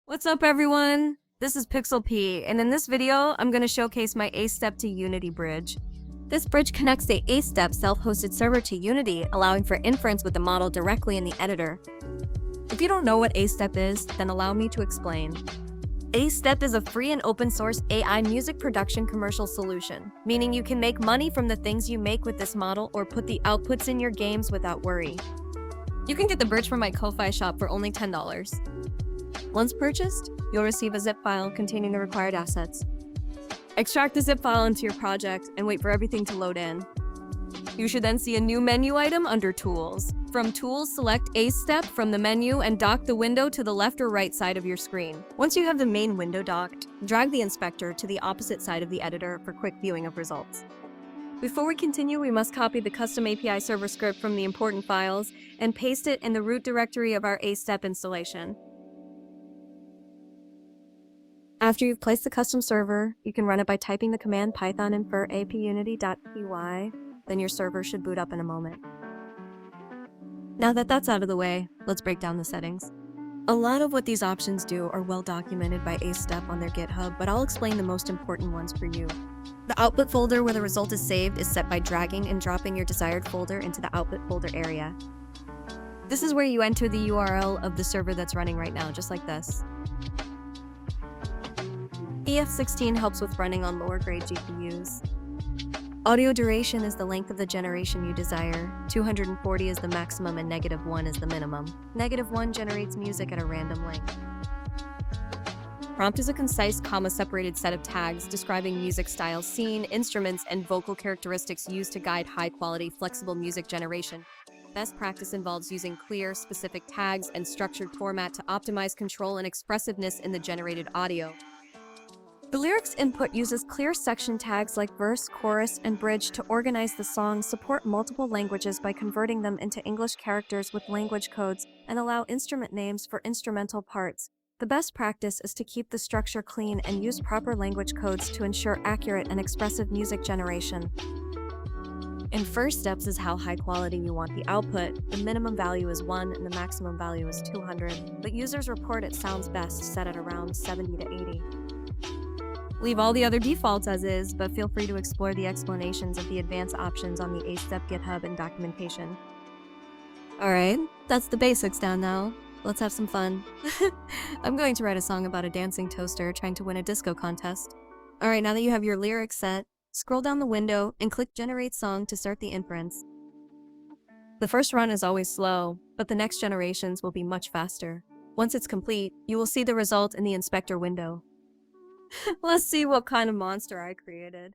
What's up, everyone? This is Pixel P, and in this video, I'm going to showcase my AceStep to Unity bridge. This bridge connects the AceStep self-hosted server to Unity, allowing for inference with the model directly in the editor. If you don't know what AceStep is, then allow me to explain. AceStep is a free and open source AI music production commercial solution, meaning you can make money from the things you make with this model or put the outputs in your games without worry. You can get the bridge from my Ko-Fi shop for only $10. Once purchased, you'll receive a zip file containing the required assets. Extract the zip file into your project and wait for everything to load in. You should then see a new menu item under Tools. From Tools, select AceStep from the menu and dock the window to the left or right side of your screen. Once you have the main window docked, drag the inspector to the opposite side of the editor for quick viewing of results. Before we continue, we must copy the custom API server script from the important files and paste it in the root directory of our AceStep installation. After you've placed the custom server, you can run it by typing the command python infer apunity.py, then your server should boot up in a moment. Now that that's out of the way, let's break down the settings. A lot of what these options do are well documented by AceStep on their GitHub, but I'll explain the most important ones for you. The output folder where the result is saved is set by dragging and dropping your desired folder into the output folder area. This is where you enter the URL of the server that's running right now, just like this. EF16 helps with running on lower grade GPUs. Audio duration is the length of the generation you desire. 240 is the maximum and -1 is the minimum. -1 generates music at a random length. Prompt is a concise, comma-separated set of tags describing music style, scene, instruments, and vocal characteristics used to guide high-quality, flexible music generation. Best practice involves using clear, specific tags and structured format to optimize control and expressiveness in the generated audio. The lyrics input uses clear section tags like verse, chorus, and bridge to organize the song, support multiple languages by converting them into English characters with language codes, and allow instrument names for instrumental parts. The best practice is to keep the structure clean and use proper language codes to ensure accurate and expressive music generation. In first steps is how high quality you want the output. The minimum value is 1 and the maximum value is 200, but users report it sounds best set at around 70 to 80. Leave all the other defaults as is, but feel free to explore the explanations of the advanced options on the AceStep GitHub and documentation. Alright, that's the basics down now. Let's have some fun. I'm going to write a song about a dancing toaster trying to win a disco contest. Alright, now that you have your lyrics set, scroll down the window and click Generate Song to start the inference. The first run is always slow, but the next generations will be much faster. Once it's complete, you will see the result in the inspector window. Let's see what kind of monster I created.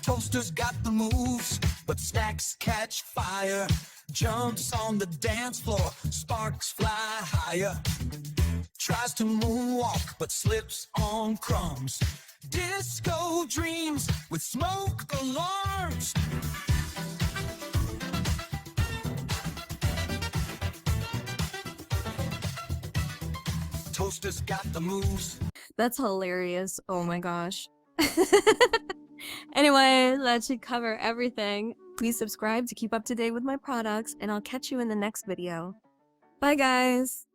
Toaster's got the moves, but snacks catch fire. Jumps on the dance floor, sparks fly higher. Tries to moonwalk, but slips on crumbs. Disco dreams with smoke alarms. Toaster's got the moves. That's hilarious. Oh my gosh. Anyway, that should cover everything. Please subscribe to keep up to date with my products, and I'll catch you in the next video. Bye, guys!